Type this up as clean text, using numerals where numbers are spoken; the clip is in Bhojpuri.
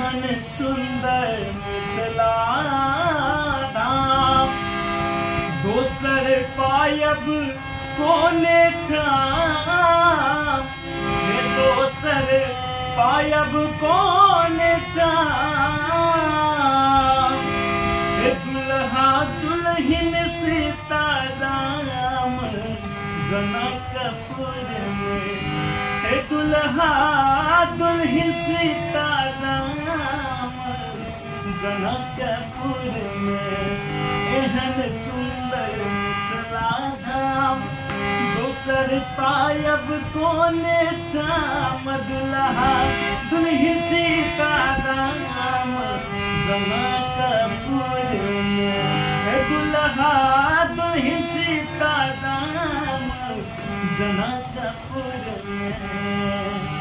एहन सुंदर मिथिला धाम दोसर पायब कोने ठाम रे दोसर पायब कोने ठाम रे दुल्हा दुल्हन सीताराम जनकपुर में हे दुल्हा दुल्हन सीताराम जनकपुर में एहन सुंदर मिथिला धाम दोसर पायब कोने ठाम दुल्हा दुल्हन सीताराम जनकपुर में हे दुल्हा दुल्हन सीताराम जनकपुर में।